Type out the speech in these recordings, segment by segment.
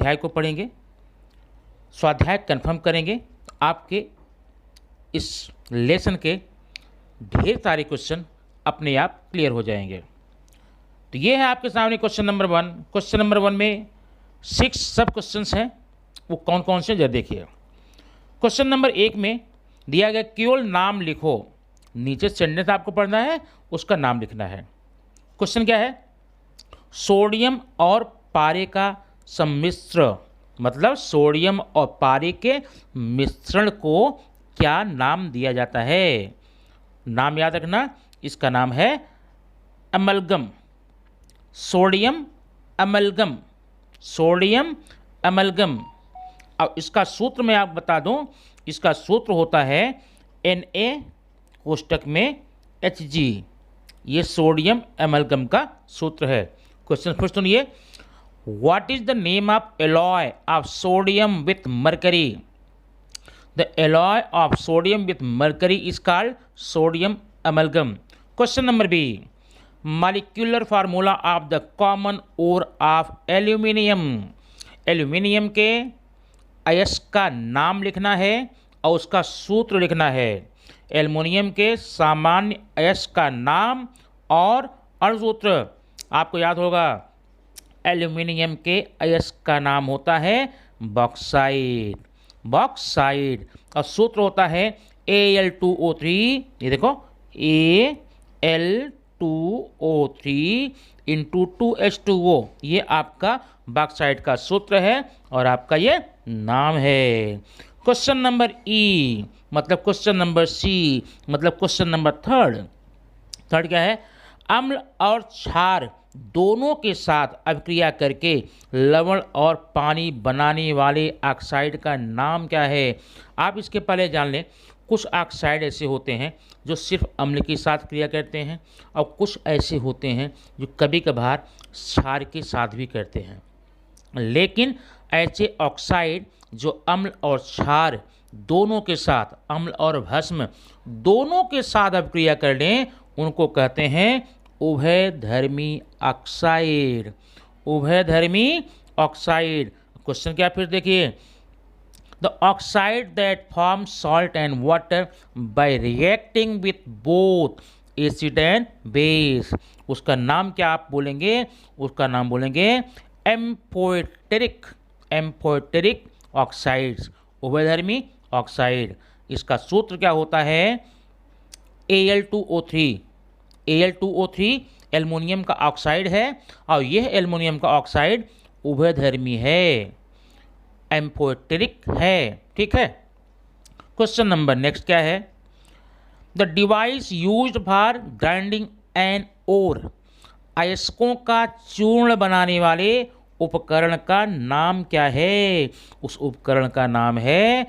स्वाध्याय को पढ़ेंगे, स्वाध्याय कंफर्म करेंगे, आपके इस लेसन के ढेर सारे क्वेश्चन अपने आप क्लियर हो जाएंगे। तो ये है आपके सामने क्वेश्चन नंबर 1। क्वेश्चन नंबर 1 में 6 सब क्वेश्चंस हैं, वो कौन कौन से जरा देखिए। क्वेश्चन नंबर 1 में दिया गया केवल नाम लिखो, नीचे सेंटेंस आपको पढ़ना है, उसका नाम लिखना है। क्वेश्चन क्या है? सोडियम और पारे का सम्मिश्र, मतलब सोडियम और पारे के मिश्रण को क्या नाम दिया जाता है? नाम याद रखना, इसका नाम है amalgam, sodium amalgam, sodium amalgam. अब इसका सूत्र मैं आपको बता दूं, इसका सूत्र होता है Na कोष्टक में Hg, ये सोडियम अमलगम का सूत्र है। क्वेश्चन फिर सुनिए, what is the name of alloy of sodium with mercury? The alloy of sodium with mercury is called sodium amalgam. Question number B, molecular formula of the common ore of aluminium. Aluminium के अयस्क का नाम लिखना है और उसका सूत्र लिखना है। एल्युमिनियम के सामान्य अयस्क का नाम और अणुसूत्र आपको याद होगा। एल्युमिनियम के अयस्क का नाम होता है बॉक्साइट, बॉक्साइट, और सूत्र होता है Al2O3। ये देखो Al2O3 इंटू 2H2O, ये आपका बॉक्साइट का सूत्र है और आपका ये नाम है। क्वेश्चन नंबर ई मतलब क्वेश्चन नंबर सी मतलब क्वेश्चन नंबर थर्ड क्या है? अम्ल और क्षार दोनों के साथ अभिक्रिया करके लवण और पानी बनाने वाले ऑक्साइड का नाम क्या है? आप इसके पहले जान लें, कुछ ऑक्साइड ऐसे होते हैं जो सिर्फ अम्ल के साथ क्रिया करते हैं और कुछ ऐसे होते हैं जो कभी कभार क्षार के साथ भी करते हैं। लेकिन ऐसे ऑक्साइड जो अम्ल और क्षार दोनों के साथ, अम्ल और भस्म दोनों के साथ अभिक्रिया कर लें, उनको कहते हैं उभयधर्मी ऑक्साइड, उभयधर्मी ऑक्साइड। क्वेश्चन क्या फिर देखिए, the oxide that form salt and water bye reacting with both acid and base, उसका नाम क्या आप बोलेंगे? उसका नाम बोलेंगे एम्फोटेरिक, एम्फोटेरिक ऑक्साइड्स, उभयधर्मी ऑक्साइड। इसका सूत्र क्या होता है? Al2O3, Al2O3 एल्युमिनियम का ऑक्साइड है और यह एल्युमिनियम का ऑक्साइड उभयधर्मी है, एम्फोटेरिक है। ठीक है। क्वेश्चन नंबर नेक्स्ट क्या है? The device used for grinding an ore, अयस्कों का चूर्ण बनाने वाले उपकरण का नाम क्या है? उस उपकरण का नाम है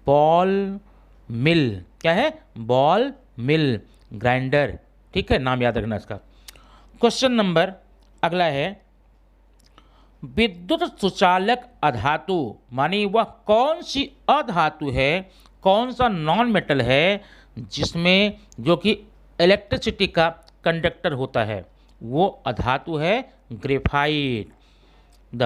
बॉल मिल। क्या है? बॉल मिल, ग्राइंडर। ठीक है, नाम याद रखना इसका। क्वेश्चन नंबर अगला है, विद्युत सुचालक अधातु मानी वह कौन सी अधातु है, कौन सा नॉन मेटल है जिसमें जो कि इलेक्ट्रिसिटी का कंडक्टर होता है? वो अधातु है graphite. The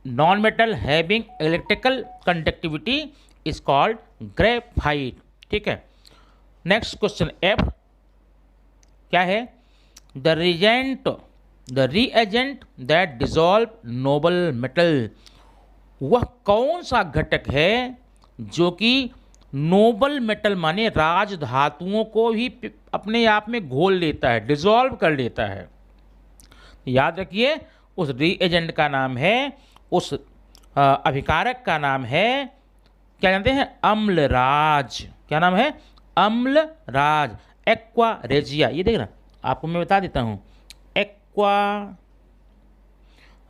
non metal having electrical conductivity is called graphite. ठीक है। नेक्स्ट क्वेश्चन एफ क्या है? The reagent that dissolve Nobel metal, वह कौन सा घटक है जो कि नोबल मेटल माने राज धातुओं को भी अपने आप में घोल लेता है, डिसॉल्व कर लेता है? याद रखिए, उस रिएजेंट का नाम है, उस अभिकारक का नाम है, क्या जानते हैं? अम्लराज। क्या नाम है? Amalraj, aqua regia. ये देख रहा, आपको मैं बता देता हूँ, एक्वा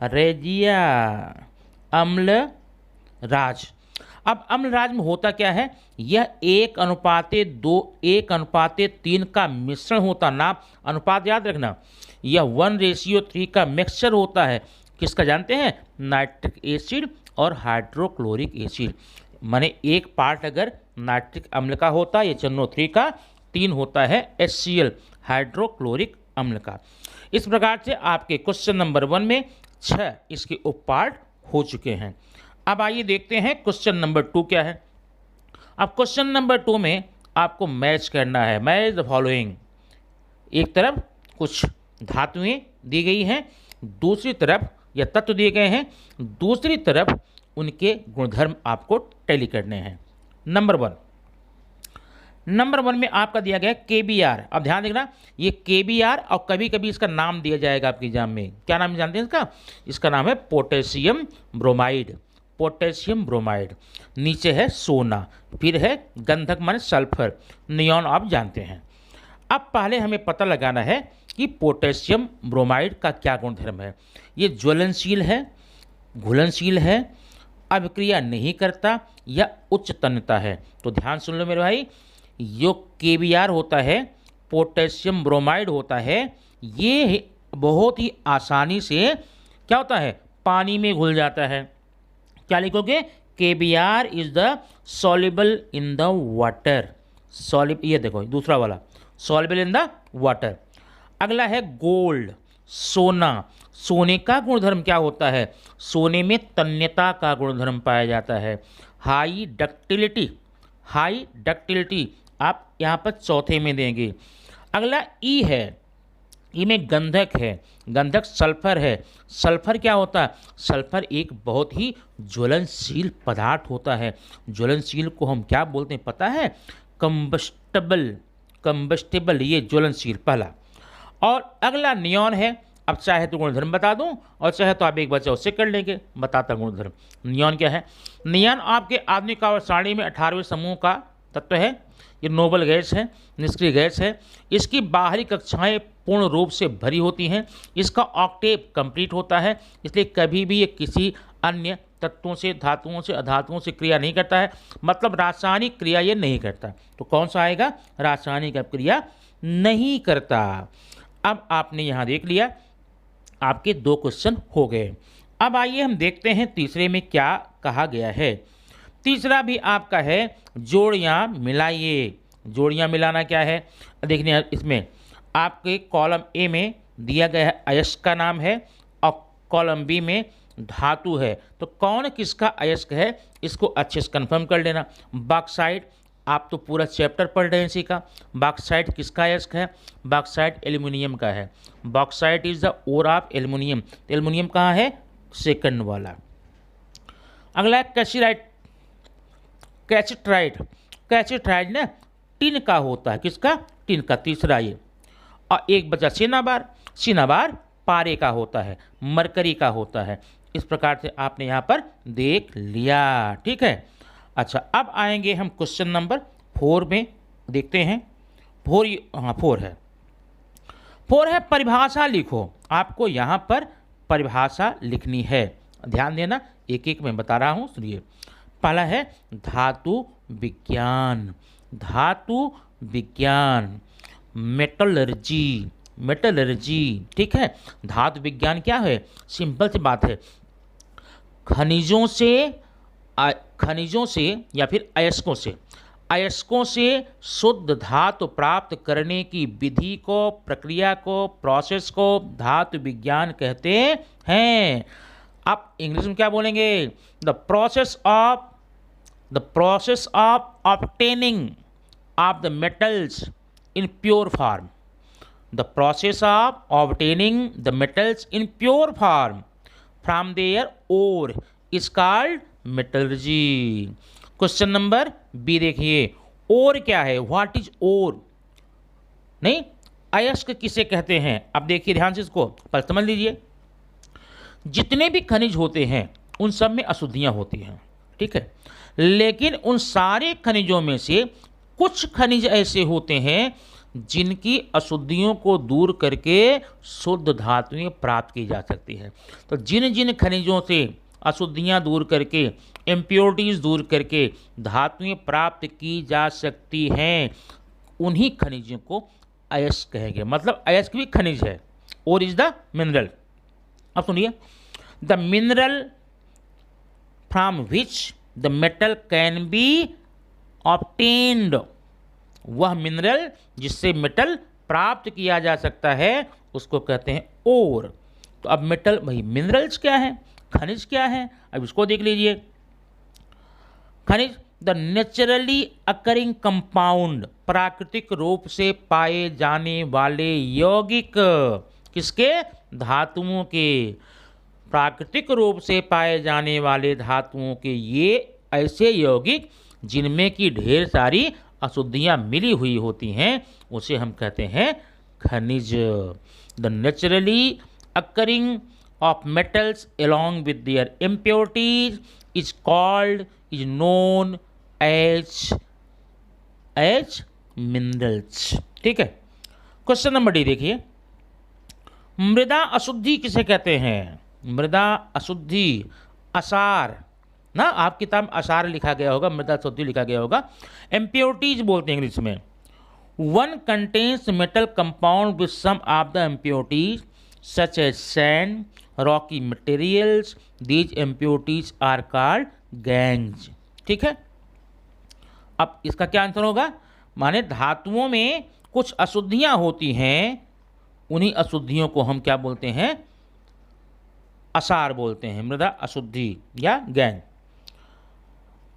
रेजिया, अम्लराज। अब अम्लराज में होता क्या है? यह 1:2, 1:3 का मिश्रण होता। नाम अनुपात याद रखना, यह 1:3 का मिक्सचर होता है। किसका जानते हैं? नाइट्रिक एसिड और हाइड्रोक्लोरिक एसिड। माने एक पार्ट अगर नाइट्रिक अम्ल का होता है, ये NO3 का, 3 होता है HCl, हाइड्रोक्लोरिक अम्ल का। इस प्रकार से आपके क्वेश्चन नंबर 1 में 6 इसके उप पार्ट हो चुके हैं। अब आइए देखते हैं क्वेश्चन नंबर 2 क्या है। अब क्वेश्चन नंबर 2 में आपको मैच करना है, मैच द फॉलोइंग। एक तरफ कुछ धातुएं दी गई हैं, दूसरी तरफ या तत्व दिए गए हैं, दूसरी तरफ उनके गुणधर्म आपको टैली करने हैं। नंबर 1 में आपका दिया गया KBr। अब ध्यान देखना, ये KBr और कभी कभी इसका नाम दिया जाएगा आपके एग्जाम में। क्या नाम जानते हैं इसका? इसका नाम है पोटेशियम ब्रोमाइड। Potassium bromide. नीचे है सोना, फिर है गंधक माने सल्फर, नियॉन आप जानते हैं। अब पहले हमें पता लगाना है कि पोटेशियम ब्रोमाइड का क्या गुणधर्म है। ये ज्वलनशील है, घुलनशील है, अभिक्रिया नहीं करता या उच्च तन्यता है। तो ध्यान सुन लो मेरे भाई, जो KBr होता है, पोटेशियम ब्रोमाइड होता है, ये बहुत ही आसानी से क्या होता है, पानी में घुल जाता है। क्या लिखोगे? KBr is the soluble in the water. ये देखो दूसरा वाला, सॉल्युबल इन द वाटर। अगला है गोल्ड, सोना। सोने का गुणधर्म क्या होता है? सोने में तन्यता का गुणधर्म पाया जाता है। हाई डक्टिलिटी, हाई डक्टिलिटी आप यहाँ पर चौथे में देंगे। अगला ई है, ई में गंधक है, गंधक सल्फर है। सल्फर क्या होता है? सल्फर एक बहुत ही ज्वलनशील पदार्थ होता है। ज्वलनशील को हम क्या बोलते हैं पता है? कंबस्टेबल, कंबस्टेबल ये ज्वलनशील पहला। और अगला नियॉन है। अब चाहे तो गुणधर्म बता दूं और चाहे तो आप एक बच्चा उससे कर लेंगे। बताता गुणधर्म। नियॉन क्या है? नियॉन आपके आधुनिक आवर्त सारणी में 18वें समूह का तत्व है। ये नोबल गैस है, निष्क्रिय गैस है। इसकी बाहरी कक्षाएं पूर्ण रूप से भरी होती हैं। इसका ऑक्टेव कंप्लीट होता है, इसलिए कभी भी ये किसी अन्य तत्वों से, धातुओं से, अधातुओं से क्रिया नहीं करता है। मतलब रासायनिक क्रिया ये नहीं करता। तो कौन सा आएगा? रासायनिक क्रिया नहीं करता। अब आपने यहाँ देख लिया, आपके 2 क्वेश्चन हो गए। अब आइए हम देखते हैं तीसरे में क्या कहा गया है। तीसरा भी आपका है जोड़ियाँ मिलाइए। जोड़ियाँ मिलाना क्या है देखने, इसमें आपके कॉलम ए में दिया गया है अयस्क का नाम है और कॉलम बी में धातु है। तो कौन किसका अयस्क है इसको अच्छे से कंफर्म कर लेना। बॉक्साइट, आप तो पूरा चैप्टर पढ़ रहे हैं इसी का। बॉक्साइट किसका अयस्क है? बॉक्साइट एल्युमिनियम का है। Bauxite is the ore of aluminium. तो एल्युमिनियम कहाँ है? सेकंड वाला। अगला है कैसिराइट, कैसिट्राइट। कैसिट्राइट ना टिन का होता है। किसका? टिन का। तीसरा ये। और एक बचा सिनाबार। सिनाबार पारे का होता है, मरकरी का होता है। इस प्रकार से आपने यहाँ पर देख लिया। ठीक है। अच्छा, अब आएंगे हम क्वेश्चन नंबर 4 में। देखते हैं 4। हाँ 4 है। 4 है परिभाषा लिखो। आपको यहाँ पर परिभाषा लिखनी है। ध्यान देना, एक एक मैं बता रहा हूँ, सुनिए। पहला है धातु विज्ञान। धातु विज्ञान, मेटलर्जी, मेटलर्जी। ठीक है। धातु विज्ञान क्या है? सिंपल सी बात है, खनिजों से या फिर अयस्कों से शुद्ध धातु प्राप्त करने की विधि को, प्रक्रिया को, प्रोसेस को धातु विज्ञान कहते हैं। आप इंग्लिश में क्या बोलेंगे? The process of obtaining of the metals in pure form. The process of obtaining the metals in pure form from their ore is called metallurgy. Question number B देखिए, ओर क्या है? What is ore? नहीं, अयस्क किसे कहते हैं? अब देखिए ध्यान से, इसको पर समझ लीजिए। जितने भी खनिज होते हैं उन सब में अशुद्धियां होती हैं। ठीक है। लेकिन उन सारे खनिजों में से कुछ खनिज ऐसे होते हैं जिनकी अशुद्धियों को दूर करके शुद्ध धातुएं प्राप्त की जा सकती है। तो जिन जिन खनिजों से अशुद्धियां दूर करके, इम्प्योरिटीज़ दूर करके धातुएं प्राप्त की जा सकती हैं, उन्हीं खनिजों को अयस्क कहेंगे। मतलब अयस्क भी खनिज है। और इज द मिनरल। अब सुनिए, the mineral from which the metal can be obtained. वह मिनरल जिससे मेटल प्राप्त किया जा सकता है उसको कहते हैं ओर। तो अब मेटल, भाई मिनरल्स क्या है, खनिज क्या है, अब इसको देख लीजिए। खनिज द नेचुरली अकरिंग कंपाउंड, प्राकृतिक रूप से पाए जाने वाले यौगिक, किसके? धातुओं के। प्राकृतिक रूप से पाए जाने वाले धातुओं के ये ऐसे यौगिक जिनमें की ढेर सारी अशुद्धियाँ मिली हुई होती हैं, उसे हम कहते हैं खनिज। The naturally occurring of metals along with their impurities is called, is known as minerals. ठीक है। क्वेश्चन नंबर डी देखिए, मृदा अशुद्धि किसे कहते हैं? मृदा अशुद्धि, असार ना, आप किताब असार लिखा गया होगा, मृदा अशुद्धि लिखा गया होगा। इम्प्योरिटीज बोलते हैं इंग्लिश में। One contains metal compound with some of the impurities such as sand, rocky materials, these impurities are called gangues. ठीक है। अब इसका क्या आंसर होगा? माने धातुओं में कुछ अशुद्धियां होती हैं, उन्हीं अशुद्धियों को हम क्या बोलते हैं? असार बोलते हैं, मृदा अशुद्धि या गैंग।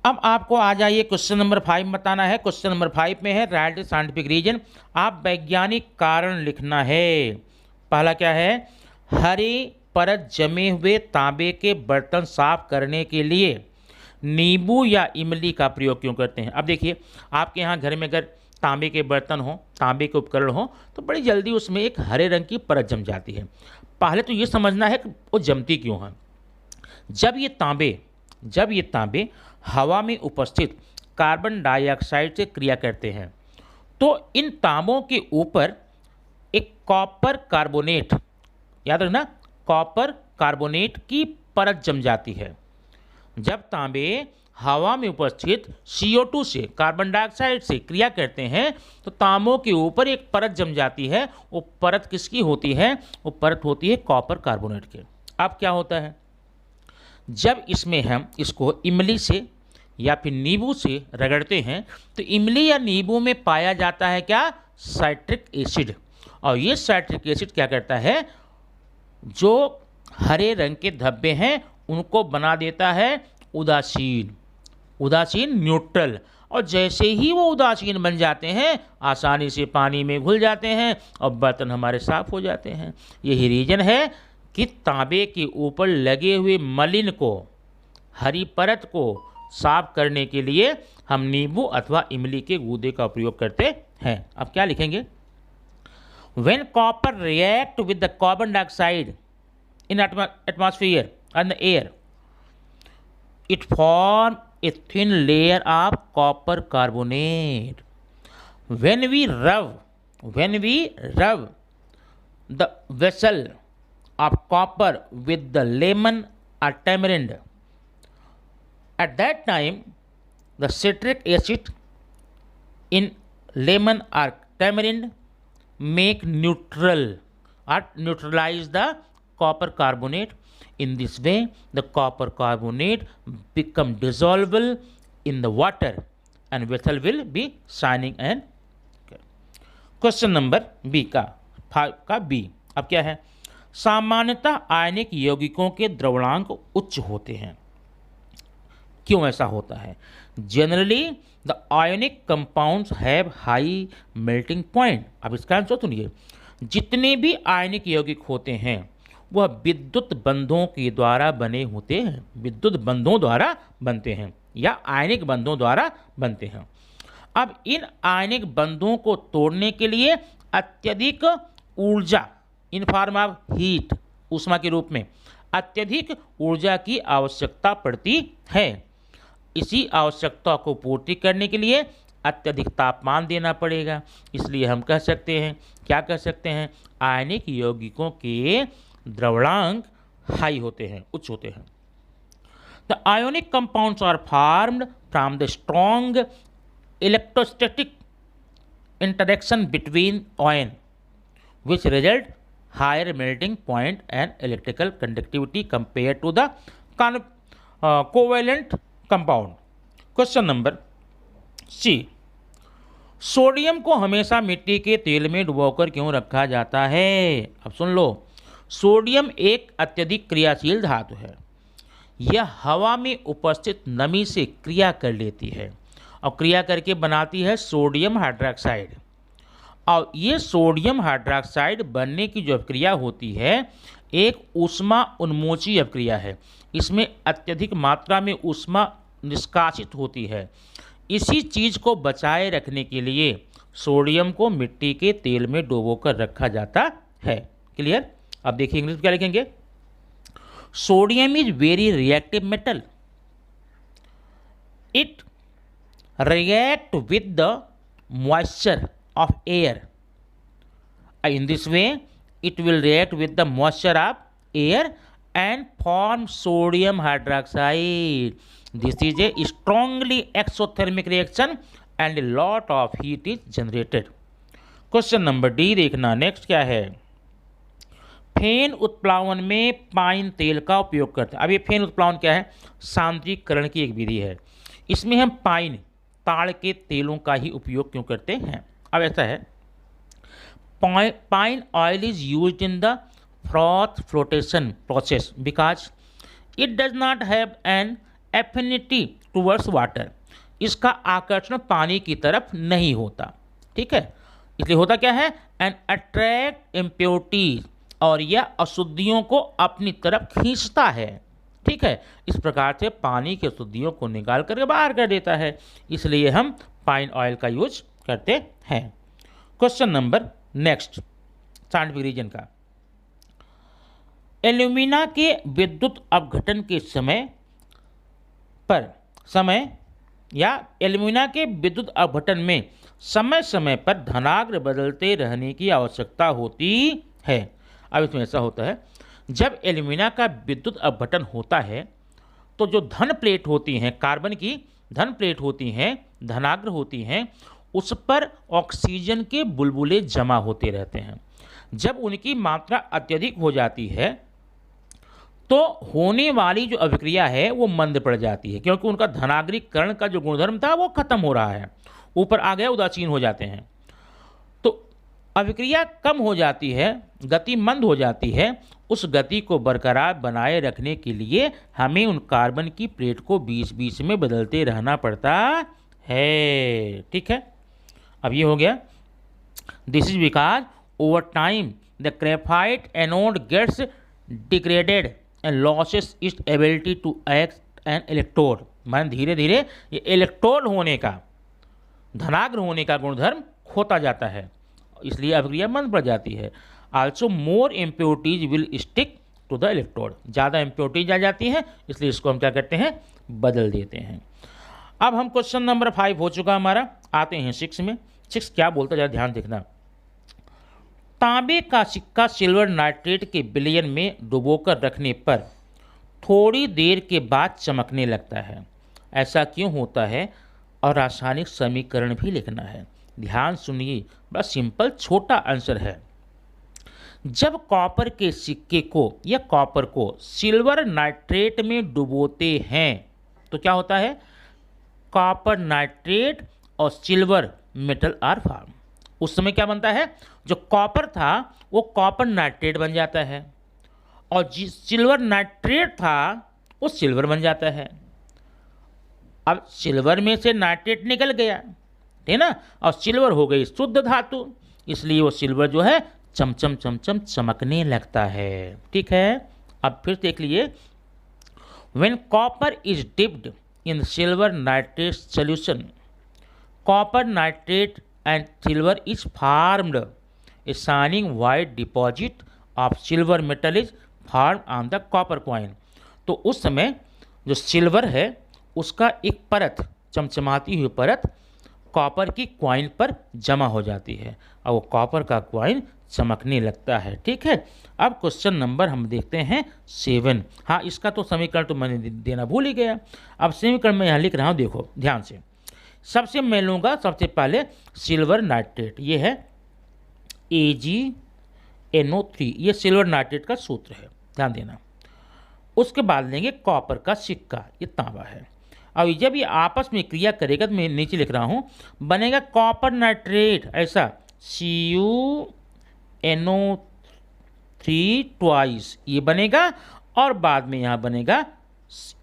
अब आपको आ जाइए क्वेश्चन नंबर 5 बताना है। क्वेश्चन नंबर 5 में है राइट द साइंटिफिक रीजन। आप वैज्ञानिक कारण लिखना है। पहला क्या है? हरे परत जमे हुए तांबे के बर्तन साफ करने के लिए नींबू या इमली का प्रयोग क्यों करते हैं? अब देखिए, आपके यहाँ घर में अगर तांबे के बर्तन हो, तांबे के उपकरण हो, तो बड़ी जल्दी उसमें एक हरे रंग की परत जम जाती है। पहले तो ये समझना है कि वो जमती क्यों है। जब ये तांबे हवा में उपस्थित कार्बन डाइऑक्साइड से क्रिया करते हैं, तो इन तांबों के ऊपर एक कॉपर कार्बोनेट, याद रखना, कॉपर कार्बोनेट की परत जम जाती है। जब तांबे हवा में उपस्थित CO2 से, कार्बन डाइऑक्साइड से क्रिया करते हैं, तो तांबों के ऊपर एक परत जम जाती है। वो परत किसकी होती है? वो परत होती है कॉपर कार्बोनेट के। अब क्या होता है? जब इसमें हम इसको इमली से या फिर नींबू से रगड़ते हैं, तो इमली या नींबू में पाया जाता है क्या? Citric acid. और ये साइट्रिक एसिड क्या करता है? जो हरे रंग के धब्बे हैं उनको बना देता है उदासीन, न्यूट्रल। और जैसे ही वो उदासीन बन जाते हैं, आसानी से पानी में घुल जाते हैं और बर्तन हमारे साफ हो जाते हैं। यही रीजन है कि तांबे के ऊपर लगे हुए मलिन को, हरी परत को साफ करने के लिए हम नींबू अथवा इमली के गूदे का प्रयोग करते हैं। अब क्या लिखेंगे? When copper react with the carbon dioxide in atmosphere and the air, it form a thin layer of copper carbonate. When we rub the vessel of copper with the lemon or tamarind, at that time the citric acid in lemon or tamarind make neutralize the copper carbonate. In this way the copper carbonate become dissolvable in the water and vessel will be shining and question number B का B. अब क्या है? सामान्यतः आयनिक यौगिकों के द्रवणांक उच्च होते हैं। क्यों ऐसा होता है? Generally the ionic compounds have high melting point. अब इसका आंसर सुनिए, जितने भी आयनिक यौगिक होते हैं वह विद्युत बंधों के द्वारा बने होते हैं, विद्युत बंधों द्वारा बनते हैं या आयनिक बंधों द्वारा बनते हैं। अब इन आयनिक बंधों को तोड़ने के लिए अत्यधिक ऊर्जा, इन फॉर्म ऑफ हीट, ऊष्मा के रूप में अत्यधिक ऊर्जा की आवश्यकता पड़ती है। इसी आवश्यकता को पूर्ति करने के लिए अत्यधिक तापमान देना पड़ेगा। इसलिए हम कह सकते हैं, क्या कह सकते हैं? आयनिक यौगिकों के द्रवणांक हाई होते हैं, उच्च होते हैं। The ionic compounds are formed from the strong electrostatic interaction between ion which result higher melting point and electrical conductivity compared to the covalent compound. Question number C. Sodium को हमेशा मिट्टी के तेल में डुबोकर क्यों रखा जाता है? अब सुन लो, सोडियम एक अत्यधिक क्रियाशील धातु है। यह हवा में उपस्थित नमी से क्रिया कर लेती है और क्रिया करके बनाती है सोडियम हाइड्रोक्साइड। और ये सोडियम हाइड्रोक्साइड बनने की जो अभिक्रिया होती है एक ऊष्मा उन्मोची अभिक्रिया है। इसमें अत्यधिक मात्रा में ऊष्मा निष्कासित होती है। इसी चीज़ को बचाए रखने के लिए सोडियम को मिट्टी के तेल में डुबोकर रखा जाता है। क्लियर? अब देखिए इंग्लिश में क्या लिखेंगे। Sodium is very reactive metal. It react with the moisture of air. In this way, it will react with the moisture of air and form sodium hydroxide. This is a strongly exothermic reaction and a lot of heat is generated. Question number D देखना। Next क्या है? फेन उत्प्लावन में pine तेल का उपयोग करते हैं। अब ये फेन उत्प्लावन क्या है? सांद्रीकरण की एक विधि है। इसमें हम पाइन ताड़ के तेलों का ही उपयोग क्यों करते हैं? अब ऐसा है, pine oil is used in the froth flotation process because it does not have an affinity towards water. इसका आकर्षण पानी की तरफ नहीं होता, ठीक है। इसलिए होता क्या है? एन अट्रैक्ट इम्प्योरिटीज, और यह अशुद्धियों को अपनी तरफ खींचता है, ठीक है। इस प्रकार से पानी की अशुद्धियों को निकाल करके बाहर कर देता है। इसलिए हम पाइन ऑयल का यूज करते हैं। Question number next scientific reason का। एल्यूमिना के विद्युत अपघटन के एल्यूमिना के विद्युत अपघटन में समय समय पर धनाग्र बदलते रहने की आवश्यकता होती है। अब इसमें ऐसा होता है, जब एल्यूमिना का विद्युत अपघटन होता है तो जो धन प्लेट होती हैं, कार्बन की धन प्लेट होती हैं, धनाग्र होती हैं, उस पर ऑक्सीजन के बुलबुले जमा होते रहते हैं। जब उनकी मात्रा अत्यधिक हो जाती है तो होने वाली जो अभिक्रिया है वो मंद पड़ जाती है, क्योंकि उनका धनाग्रीकरण का जो गुणधर्म था वो खत्म हो रहा है, ऊपर आ गया, उदासीन हो जाते हैं। तो अभिक्रिया कम हो जाती है, गति मंद हो जाती है। उस गति को बरकरार बनाए रखने के लिए हमें उन कार्बन की प्लेट को बीच बीच में बदलते रहना पड़ता है, ठीक है। अब ये हो गया। This is because over time the graphite anode gets degraded and loses its ability to act an electrode. मान धीरे धीरे ये इलेक्ट्रोड होने का, धनाग्र होने का गुणधर्म खोता जाता है, इसलिए अभिक्रिया मंद पड़ जाती है। Also more impurities will stick to the electrode. ज़्यादा इम्प्योरिटीज आ जाती हैं, इसलिए इसको हम क्या करते हैं? बदल देते हैं। अब हम क्वेश्चन नंबर 5 हो चुका हमारा, आते हैं 6 में। 6 क्या बोलता है, ध्यान देखना। तांबे का सिक्का सिल्वर नाइट्रेट के विलयन में डुबोकर रखने पर थोड़ी देर के बाद चमकने लगता है। ऐसा क्यों होता है? और रासायनिक समीकरण भी लिखना है। ध्यान सुनिए, बड़ा सिंपल छोटा आंसर है। जब कॉपर के सिक्के को या कॉपर को सिल्वर नाइट्रेट में डुबोते हैं तो क्या होता है? कॉपर नाइट्रेट और सिल्वर मेटल आर फॉर्म। उस समय क्या बनता है? जो कॉपर था वो कॉपर नाइट्रेट बन जाता है, और सिल्वर नाइट्रेट था वो सिल्वर बन जाता है। अब सिल्वर में से नाइट्रेट निकल गया, है ना, और सिल्वर हो गई शुद्ध धातु, इसलिए वो सिल्वर जो है चमचम चमचम चमकने लगता है, ठीक है। अब फिर देख लिए, when copper is dipped in silver nitrate solution, copper nitrate and silver is formed, a shining white deposit of silver metal is form on the copper coin. तो उस समय जो सिल्वर है उसका एक परत, चमचमाती हुई परत कॉपर की कॉइन पर जमा हो जाती है और वो कॉपर का कॉइन चमकने लगता है, ठीक है। अब क्वेश्चन नंबर हम देखते हैं 7। हाँ, इसका तो समीकरण तो मैंने देना भूल ही गया। अब समीकरण मैं यहाँ लिख रहा हूँ, देखो ध्यान से। सबसे मैं लूँगा सबसे पहले सिल्वर नाइट्रेट, ये है AgNO3, ये सिल्वर नाइट्रेट का सूत्र है, ध्यान देना। उसके बाद लेंगे कॉपर का सिक्का, ये तांबा है। अब जब ये आपस में क्रिया करेगा तो मैं नीचे लिख रहा हूँ, बनेगा कॉपर नाइट्रेट, ऐसा CuNO3 ट्वाइस, ये बनेगा, और बाद में यहाँ बनेगा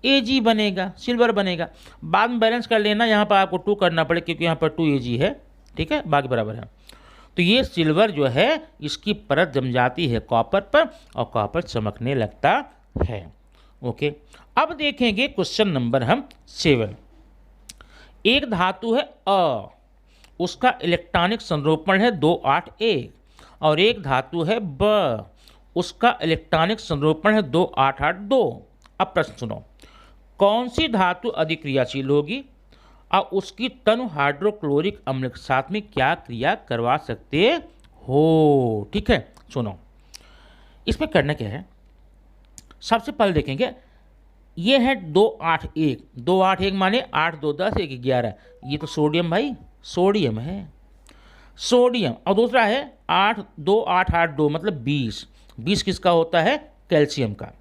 Ag बनेगा, सिल्वर बनेगा। बाद में बैलेंस कर लेना, यहाँ पर आपको 2 करना पड़े क्योंकि यहाँ पर 2 Ag है, ठीक है, बाकी बराबर है। तो ये सिल्वर जो है इसकी परत जम जाती है कॉपर पर और कॉपर चमकने लगता है। ओके, अब देखेंगे क्वेश्चन नंबर हम 7। एक धातु है अ, उसका इलेक्ट्रॉनिक संरूपण है 281 और एक धातु है ब, उसका इलेक्ट्रॉनिक संरूपण है 2882। अब प्रश्न सुनो, कौन सी धातु अधिक क्रियाशील होगी और उसकी तनु हाइड्रोक्लोरिक अम्ल के साथ में क्या क्रिया करवा सकते हो? ठीक है, सुनो, इसमें करना क्या है, सबसे पहले देखेंगे ये है 281, 281 माने 8 2 10 1 11, ये तो सोडियम भाई, सोडियम है, सोडियम। और दूसरा है 8 2 8 8 2 मतलब 20, 20 किसका होता है? कैल्शियम का।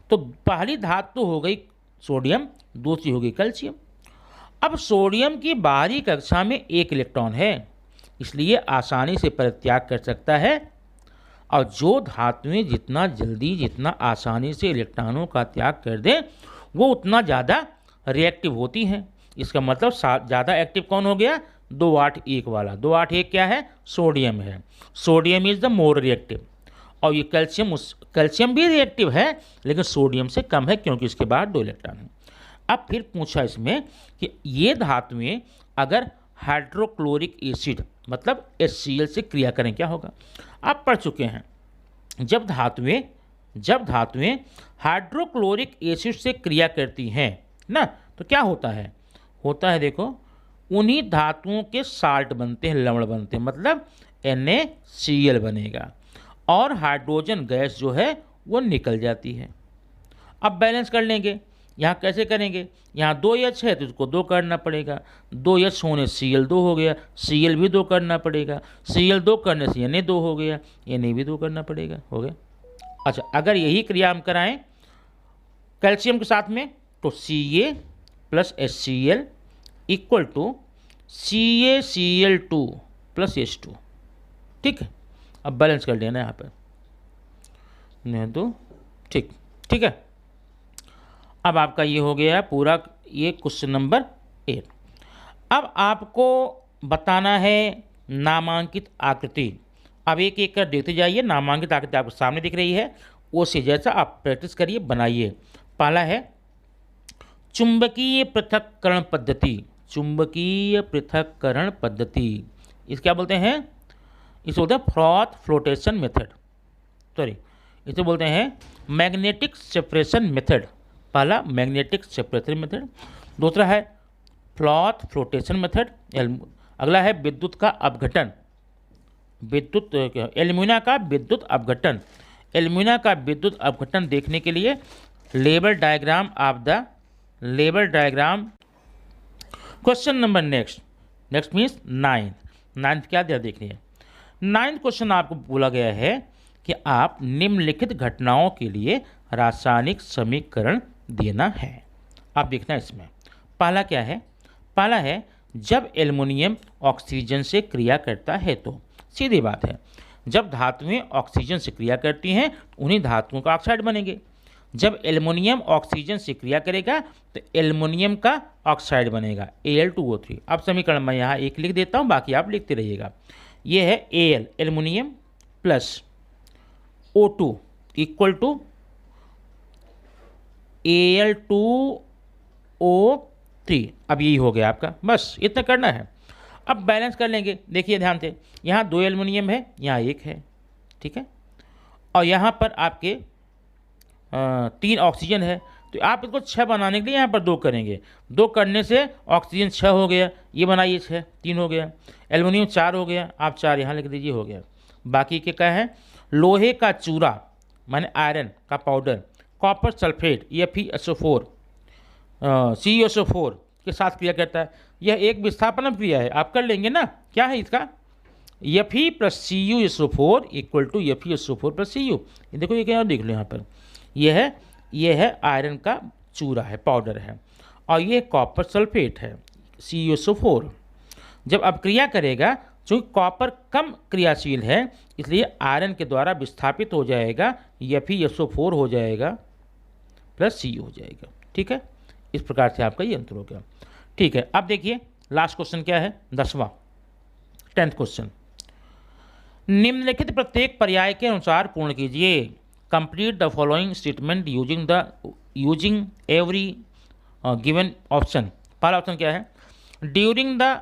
तो पहली धातु हो गई सोडियम, दूसरी हो गई कैल्शियम। अब सोडियम की बाहरी कक्षा में 1 इलेक्ट्रॉन है, इसलिए आसानी से परित्याग कर सकता है। और जो धातुएं जितना जल्दी, जितना आसानी से इलेक्ट्रॉनों का त्याग कर दें, वो उतना ज़्यादा रिएक्टिव होती हैं। इसका मतलब ज़्यादा एक्टिव कौन हो गया? 281 वाला। 281 क्या है? सोडियम है। Sodium is the more reactive. और ये कैल्शियम भी रिएक्टिव है लेकिन सोडियम से कम है क्योंकि इसके बाद 2 इलेक्ट्रॉन हैं। अब फिर पूछा इसमें कि ये धातुएं अगर हाइड्रोक्लोरिक एसिड मतलब HCl से क्रिया करें क्या होगा? आप पढ़ चुके हैं, जब धातुएं हाइड्रोक्लोरिक एसिड से क्रिया करती हैं ना, तो क्या होता है? देखो, उन्हीं धातुओं के साल्ट बनते हैं, लवण बनते हैं, मतलब NaCl बनेगा और हाइड्रोजन गैस जो है वो निकल जाती है। अब बैलेंस कर लेंगे, यहाँ कैसे करेंगे? यहाँ 2H है तो इसको 2 करना पड़ेगा, 2H होने Cl2 हो गया, Cl भी 2 करना पड़ेगा, Cl2 करने से Na2 हो गया, Na भी 2 करना पड़ेगा, हो गया। अच्छा, अगर यही क्रिया हम कराएं कैल्शियम के साथ में तो Ca plus HCl equal to CaCl2 plus H2, ठीक है। अब बैलेंस कर लेना यहाँ पर, नहीं तो ठीक है। अब आपका ये हो गया पूरा ये क्वेश्चन नंबर 8। अब आपको बताना है नामांकित आकृति। अब एक एक कर देते जाइए। नामांकित आकृति आपको सामने दिख रही है, उसी जैसा आप प्रैक्टिस करिए, बनाइए। पहला है चुंबकीय पृथक्करण पद्धति। चुंबकीय पृथक्करण पद्धति इसे क्या बोलते हैं? इसे बोलते हैं फ्रॉथ फ्लोटेशन मेथड, सॉरी इसे बोलते हैं मैग्नेटिक सेपरेशन मेथड। पहला मैग्नेटिक सेपरेशन मेथड, दूसरा है फ्रॉथ फ्लोटेशन मेथड, अगला है विद्युत का अपघटन, एल्यूमिना का विद्युत अपघटन। एल्यूमिना का विद्युत अपघटन देखने के लिए level diagram question number next means 9th क्या दिया देखिए। 9th क्वेश्चन आपको बोला गया है कि आप निम्नलिखित घटनाओं के लिए रासायनिक समीकरण देना है। आप देखना इसमें पहला क्या है? पहला है जब एल्युमिनियम ऑक्सीजन से क्रिया करता है तो सीधी बात है, जब धातुएं ऑक्सीजन से क्रिया करती हैं उन्हीं धातुओं का ऑक्साइड बनेंगे। जब एल्युमिनियम ऑक्सीजन से क्रिया करेगा तो एल्युमिनियम का ऑक्साइड बनेगा Al2O3। अब समीकरण मैं यहाँ एक लिख देता हूँ, बाकी आप लिखते रहिएगा। ये है Al aluminium plus O2 equal to Al2O3। अब यही हो गया आपका, बस इतना करना है। अब बैलेंस कर लेंगे, देखिए ध्यान से, यहाँ 2 एल्युमिनियम है, यहाँ 1 है, ठीक है, और यहाँ पर आपके 3 ऑक्सीजन है, तो आप इसको 6 बनाने के लिए यहाँ पर 2 करेंगे। 2 करने से ऑक्सीजन 6 हो गया, ये बनाइए 6, 3 हो गया, एल्युमिनियम 4 हो गया, आप 4 यहाँ लिख दीजिए, हो गया। बाकी के क्या है? लोहे का चूरा माने आयरन का powder, copper sulphate FeSO4 CuSO4 के साथ क्रिया करता है। यह एक विस्थापन क्रिया है, आप कर लेंगे ना। क्या है इसका? Fe plus CuSO4 equal to FeSO4 plus Cu। ये देखो, ये क्या देख लो यहाँ पर, यह है आयरन का चूरा है, पाउडर है, और ये कॉपर सल्फेट है CuSO4। जब अब क्रिया करेगा, चूँकि कॉपर कम क्रियाशील है इसलिए आयरन के द्वारा विस्थापित हो जाएगा, FeSO4 हो जाएगा प्लस Cu हो जाएगा। ठीक है, इस प्रकार से आपका ये आंसर हो गया। ठीक है, अब देखिए लास्ट क्वेश्चन क्या है, 10वां 10th क्वेश्चन। निम्नलिखित प्रत्येक पर्याय के अनुसार पूर्ण कीजिए। Complete the following statement using every given option. पहला ऑप्शन क्या है, during the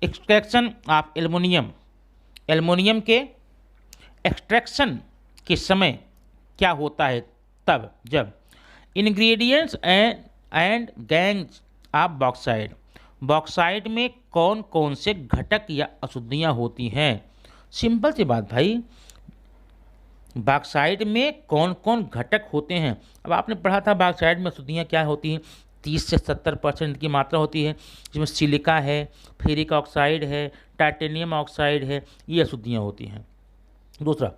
extraction of aluminium के एक्सट्रैक्शन के समय क्या होता है, तब जब ingredients and gangs of bauxite में कौन कौन से घटक या अशुद्धियाँ होती हैं। सिंपल सी बात भाई, बॉक्साइड में कौन कौन घटक होते हैं। अब आपने पढ़ा था बॉक्साइड में अशुद्धियाँ क्या होती हैं, 30 से 70% की मात्रा होती है, जिसमें सिलिका है, फेरिक ऑक्साइड है, टाइटेनियम ऑक्साइड है, ये अशुद्धियाँ होती हैं। दूसरा,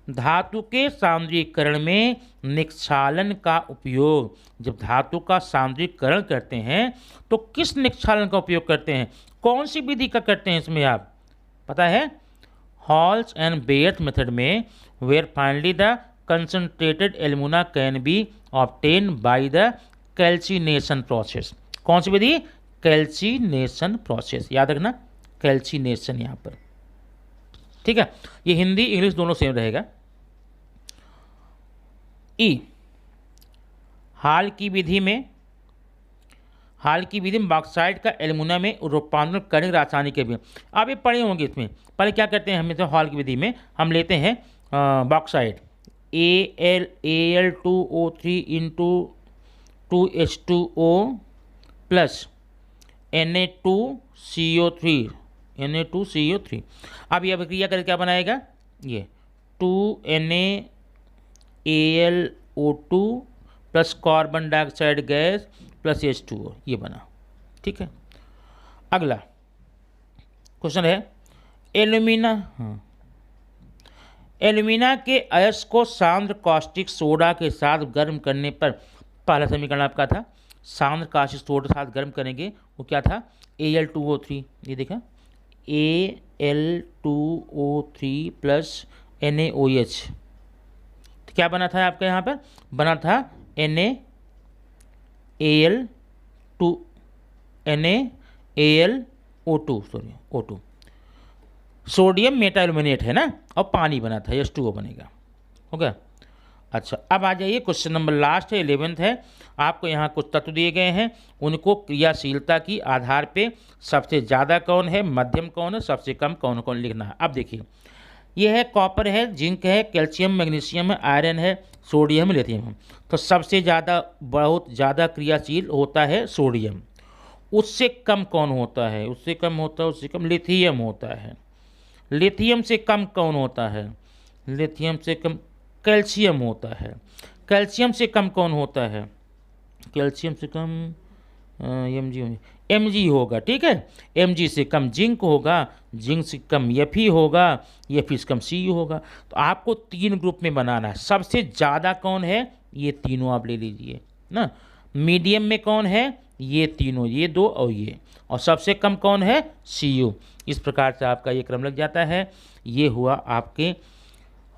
धातु के सांद्रीकरण में निक्षालन का उपयोग। जब धातु का सांद्रीकरण करते हैं तो किस निक्षालन का उपयोग करते हैं, कौन सी विधि का करते हैं, इसमें आप पता है, हॉल्स एंड बेयर्स मेथड में, where finally the concentrated alumina can be obtain by the calcination process. कौन सी विधि, कैल्सिनेशन प्रोसेस, याद रखना कैल्सिनेशन यहाँ पर, ठीक है। ये हिंदी इंग्लिश दोनों सेम रहेगा। ई, हाल की विधि में बॉक्साइड का एल्युमिना में रूपांतरण करने रासायनिक भी आप ये पढ़े होंगे। इसमें पहले क्या करते हैं, हमें तो हॉल की विधि में हम लेते हैं bauxite Al2O3 into 2H2O plus Na2CO3 अब ये अभिक्रिया करके क्या बनाएगा, ये 2NaAlO2 plus carbon dioxide gas plus H2O, ये बना, ठीक है। अगला क्वेश्चन है, एल्यूमिना के अयस्क को सांद्र कास्टिक सोडा के साथ गर्म करने पर, पहला समीकरण आपका था सांद्र कास्टिक सोडा के साथ गर्म करेंगे, वो क्या था, Al2O3, ये देखा Al2O3 प्लस NaOH, तो क्या बना था आपका यहाँ पर, बना था NaAlO2 सोडियम मेटा एल्यूमिनेट है ना, और पानी बना था, H2O बनेगा, ओके। अच्छा, अब आ जाइए क्वेश्चन नंबर लास्ट है, 11th है। आपको यहाँ कुछ तत्व दिए गए हैं, उनको क्रियाशीलता की आधार पे सबसे ज़्यादा कौन है, मध्यम कौन है, सबसे कम कौन कौन लिखना है। अब देखिए, यह है कॉपर है, जिंक है, कैल्शियम मैग्नीशियम है, आयरन है, सोडियम लिथियम है। तो सबसे ज़्यादा बहुत ज़्यादा क्रियाशील होता है सोडियम, उससे कम कौन होता है, उससे कम लिथियम होता है। लिथियम से कम कौन होता है, लिथियम से कम कैल्शियम होता है। कैल्शियम से कम कौन होता है, कैल्शियम से कम Mg होगा, ठीक है। Mg से कम जिंक होगा, जिंक से कम Fe होगा, Fe से कम Cu होगा। तो आपको 3 ग्रुप में बनाना है। सबसे ज़्यादा कौन है, ये तीनों आप ले लीजिए ना। मीडियम में कौन है, ये तीनों, ये 2 और ये, और सबसे कम कौन है, Cu। इस प्रकार से आपका ये क्रम लग जाता है। ये हुआ आपके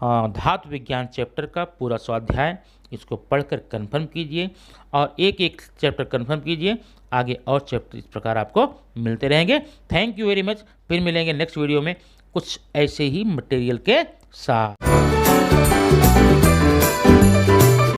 धातु विज्ञान चैप्टर का पूरा स्वाध्याय। इसको पढ़कर कंफर्म कीजिए और एक एक चैप्टर कंफर्म कीजिए, आगे और चैप्टर इस प्रकार आपको मिलते रहेंगे। Thank you very much. फिर मिलेंगे नेक्स्ट वीडियो में कुछ ऐसे ही मटेरियल के साथ।